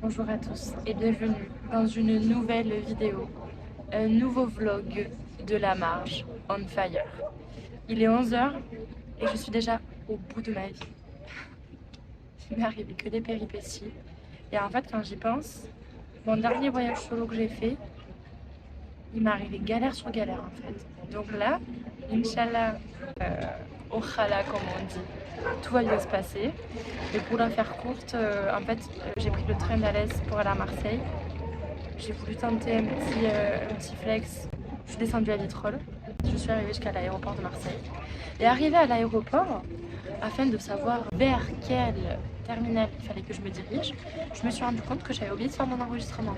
Bonjour à tous et bienvenue dans une nouvelle vidéo, un nouveau vlog de la marge on fire. Il est 11 h et je suis déjà au bout de ma vie. Il m'est arrivé que des péripéties. Et en fait, quand j'y pense, mon dernier voyage solo que j'ai fait, il m'est arrivé galère sur galère en fait. Donc là, Inch'Allah, au khala comme on dit, tout va bien se passer. Et pour la faire courte, en fait, j'ai pris le train d'Alès pour aller à Marseille. J'ai voulu tenter un petit flex. Je suis descendue à Vitrolles. Je suis arrivée jusqu'à l'aéroport de Marseille. Et arrivée à l'aéroport, afin de savoir vers quel terminal il fallait que je me dirige, je me suis rendu compte que j'avais oublié de faire mon enregistrement.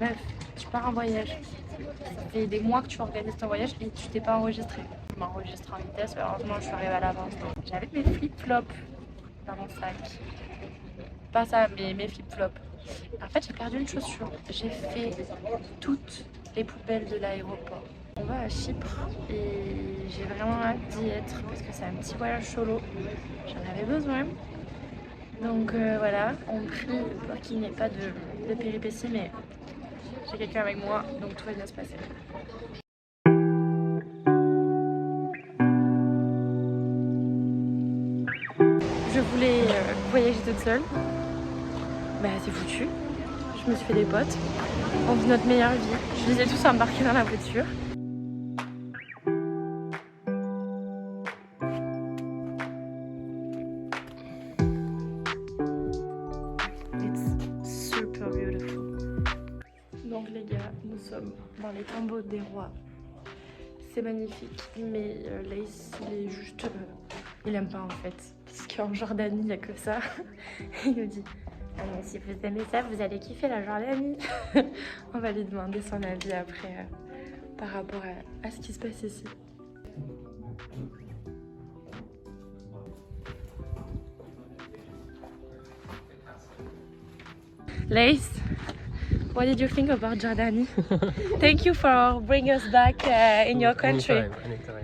Meuf, tu pars en voyage. Ça fait des mois que tu organises ton voyage et tu t'es pas enregistré. Je m'enregistre en vitesse, heureusement je suis arrivée à l'avance. J'avais mes flip-flops dans mon sac. Pas ça, mais mes flip-flops. En fait, j'ai perdu une chaussure. J'ai fait toutes les poubelles de l'aéroport. On va à Chypre et j'ai vraiment hâte d'y être parce que c'est un petit voyage solo. J'en avais besoin. Donc voilà, on prie pour qu'il n'y ait pas de péripéties, mais j'ai quelqu'un avec moi, donc tout va bien se passer. Je voulais voyager toute seule. Bah c'est foutu. Je me suis fait des potes. On vit notre meilleure vie. Je les ai tous embarqués dans la voiture. It's super beautiful. Donc les gars, nous sommes dans les tombeaux des rois. C'est magnifique, mais Lace, il est juste... il aime pas en fait. Parce qu'en Jordanie, il n'y a que ça. Il nous dit, ah mais si vous aimez ça, vous allez kiffer la Jordanie. On va lui demander son avis après par rapport à ce qui se passe ici. Lace, what did you think about Jordani? Thank you for bringing us back in your country. Anytime.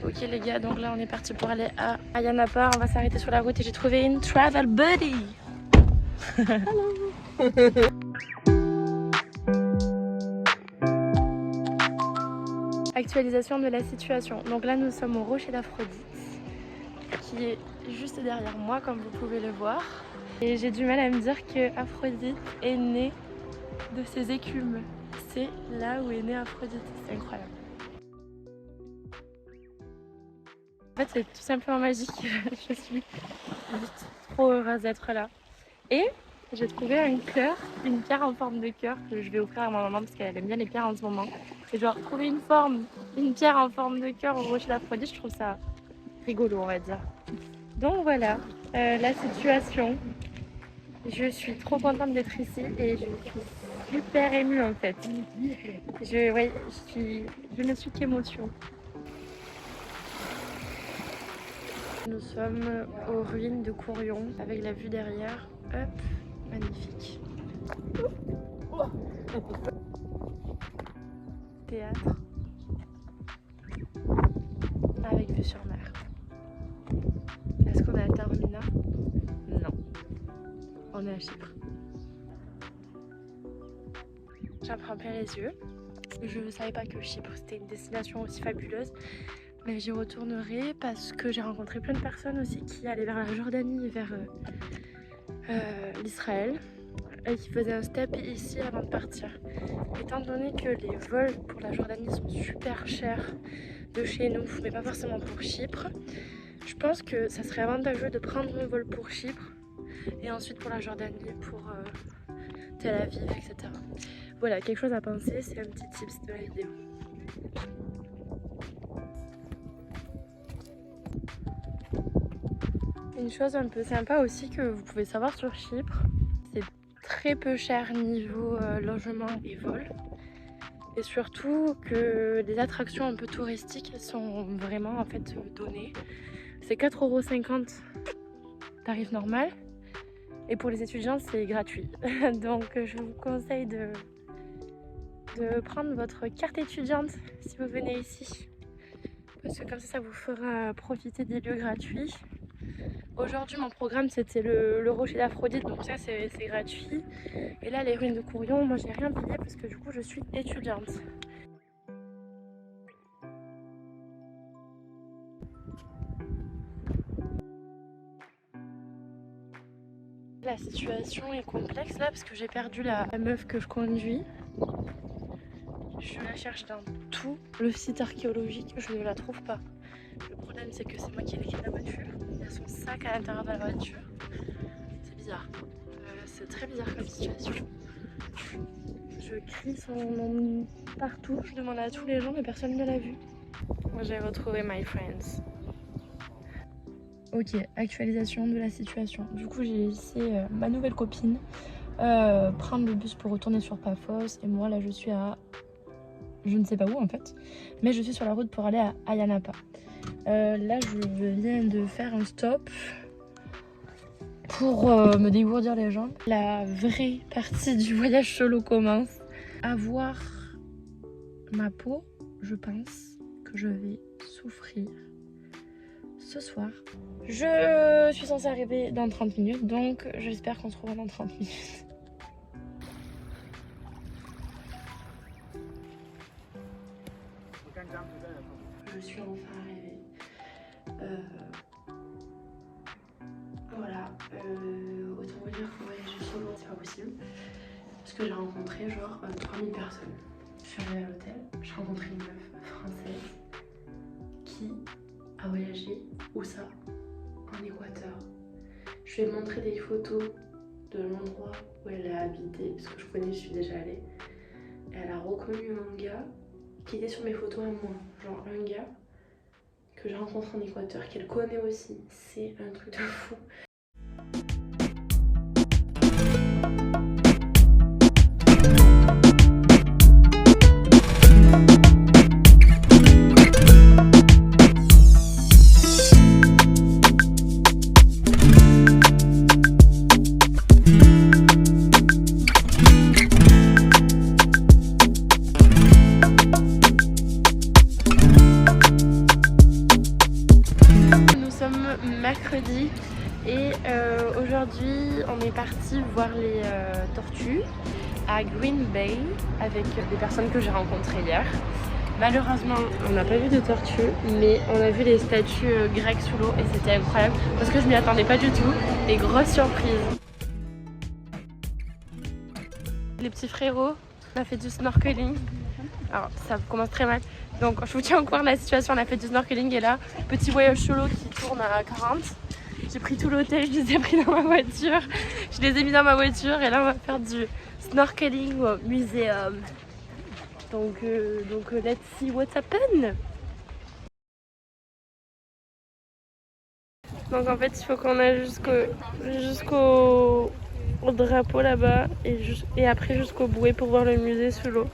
Ok les gars, donc là on est parti pour aller à Ayia Napa. On va s'arrêter sur la route et j'ai trouvé une travel buddy. Actualisation de la situation. Donc là nous sommes au rocher d'Aphrodite qui est juste derrière moi comme vous pouvez le voir. Et j'ai du mal à me dire que Aphrodite est née de ces écumes. C'est là où est née Aphrodite. C'est incroyable. En fait, c'est tout simplement magique. Je suis juste trop heureuse d'être là. Et j'ai trouvé une pierre en forme de cœur que je vais offrir à ma maman parce qu'elle aime bien les pierres en ce moment. Et je dois retrouver une pierre en forme de cœur au rocher d'Aphrodite. Je trouve ça rigolo, on va dire. Donc voilà, la situation. Je suis trop contente d'être ici et je suis super émue en fait. Je ne suis qu'émotion. Nous sommes aux ruines de Courion avec la vue derrière. Hop, magnifique. Théâtre avec vue sur mer. Est-ce qu'on est à Taormina? Non. On est à Chypre. J'en prends plein les yeux. Je ne savais pas que Chypre c'était une destination aussi fabuleuse. Mais j'y retournerai parce que j'ai rencontré plein de personnes aussi qui allaient vers la Jordanie et vers l'Israël et qui faisaient un step ici avant de partir. Étant donné que les vols pour la Jordanie sont super chers de chez nous, mais pas forcément pour Chypre, je pense que ça serait avantageux de prendre un vol pour Chypre et ensuite pour la Jordanie, pour Tel Aviv, etc. Voilà, quelque chose à penser, c'est un petit tips de la vidéo. Une chose un peu sympa aussi que vous pouvez savoir sur Chypre, c'est très peu cher niveau logement et vol. Et surtout que les attractions un peu touristiques sont vraiment en fait données. c'est 4,50 € tarif normal. Et pour les étudiants, c'est gratuit. Donc je vous conseille de prendre votre carte étudiante si vous venez ici. Parce que comme ça vous fera profiter des lieux gratuits. Aujourd'hui, mon programme, c'était le rocher d'Aphrodite, donc ça, c'est gratuit. Et là, les ruines de Courion, moi, j'ai rien payé parce que du coup, je suis étudiante. La situation est complexe là parce que j'ai perdu la meuf que je conduis. Je la cherche dans tout le site archéologique, je ne la trouve pas. Le problème c'est que c'est moi qui ai laissé la voiture. Il y a son sac à l'intérieur de la voiture. C'est bizarre. C'est très bizarre comme situation. Je crie son nom partout, je demande à tous les gens mais personne ne l'a vu. Moi j'ai retrouvé my friends. Ok, actualisation de la situation. Du coup j'ai laissé ma nouvelle copine prendre le bus pour retourner sur Paphos. Et moi là je suis à... je ne sais pas où en fait. Mais je suis sur la route pour aller à Ayia Napa. Là je viens de faire un stop pour me dégourdir les jambes. La vraie partie du voyage solo commence. À voir ma peau, je pense que je vais souffrir ce soir. Je suis censée arriver dans 30 minutes, donc j'espère qu'on se revoit dans 30 minutes. Je suis enfin arrivée. Voilà, autant vous dire que voyager solo, c'est pas possible. Parce que j'ai rencontré genre 3000 personnes. Je suis arrivée à l'hôtel, j'ai rencontré une meuf française qui a voyagé, où ça? En Équateur. Je vais montrer des photos de l'endroit où elle a habité, parce que je connais, je suis déjà allée. Et elle a reconnu un gars qui était sur mes photos à moi. Genre un gars que j'ai rencontré en Équateur, qu'elle connaît aussi. C'est un truc de fou. Mercredi et aujourd'hui on est parti voir les tortues à Green Bay avec des personnes que j'ai rencontrées hier. Malheureusement on n'a pas vu de tortues mais on a vu les statues grecques sous l'eau et c'était incroyable parce que je m'y attendais pas du tout. Des grosses surprises. Les petits frérots, on a fait du snorkeling. Alors ça commence très mal. Donc je vous tiens au courant de la situation, on a fait du snorkeling et là, petit voyage solo qui tourne à 40. J'ai pris tout l'hôtel, je les ai pris dans ma voiture. Je les ai mis dans ma voiture et là on va faire du snorkeling au muséum. Donc let's see what's happen. Donc en fait il faut qu'on aille jusqu'au drapeau là-bas et après jusqu'au bouée pour voir le musée sous l'eau.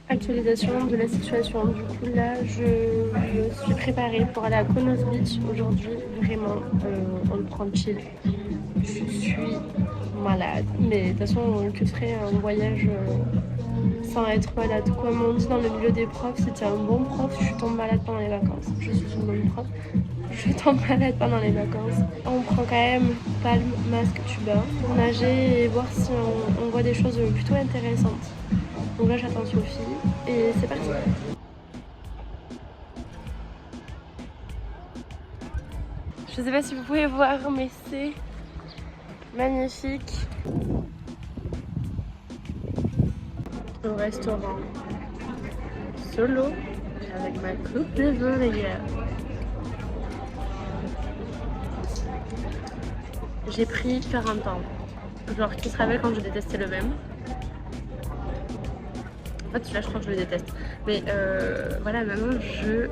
Actualisation de la situation. Du coup là je me suis préparée pour aller à Conos Beach aujourd'hui. Vraiment on le prend chill. Je suis malade. Mais de toute façon que ferait un voyage sans être malade. Comme on dit dans le milieu des profs, si tu es un bon prof, je tombe malade pendant les vacances. Je suis une bonne prof. Je tombe malade pendant les vacances. On prend quand même palme, masque, tuba pour nager et voir si on voit des choses plutôt intéressantes. Donc là j'attends Sophie et c'est parti. Je sais pas si vous pouvez voir mais c'est magnifique. Au restaurant solo avec ma coupe de vin les gars. J'ai pris 40 ans. Genre qui se rappelle quand je détestais le vin. En fait celui-là je crois que je le déteste. Mais voilà maintenant je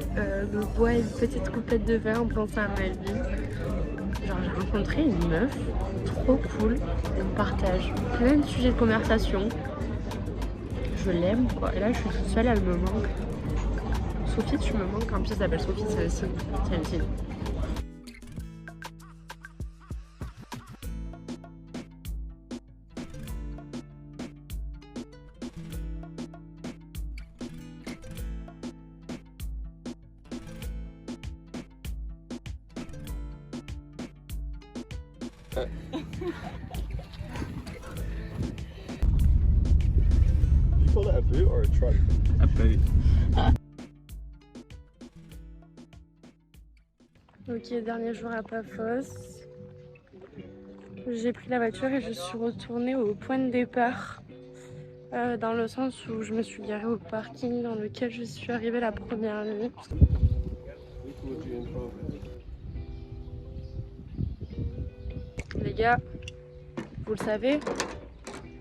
me bois une petite coupette de vin en pensant à ma vie. Genre j'ai rencontré une meuf trop cool. On partage plein de sujets de conversation. je l'aime quoi. Et là je suis toute seule, elle me manque. Sophie, tu me manques. En plus, elle s'appelle Sophie, c'est aussi. C'est une fille. You call it a boot or a truck? A boot. Ok, dernier jour à Paphos. J'ai pris la voiture et je suis retournée au point de départ. Dans le sens où je me suis garée au parking dans lequel je suis arrivée la première nuit. Les gars, vous le savez,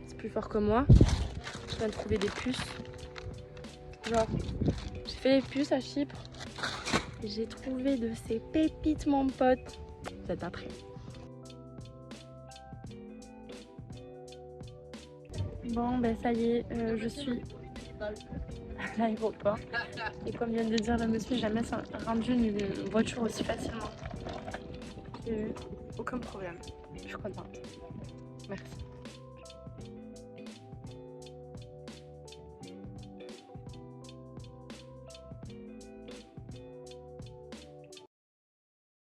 c'est plus fort que moi. Je viens de trouver des puces. Genre, j'ai fait les puces à Chypre. J'ai trouvé de ces pépites, mon pote. Vous êtes pas prêts? Bon, ben ça y est, je suis à l'aéroport. Et comme vient de dire le monsieur, jamais rendu une voiture aussi facilement. Aucun problème. Je suis contente. Merci.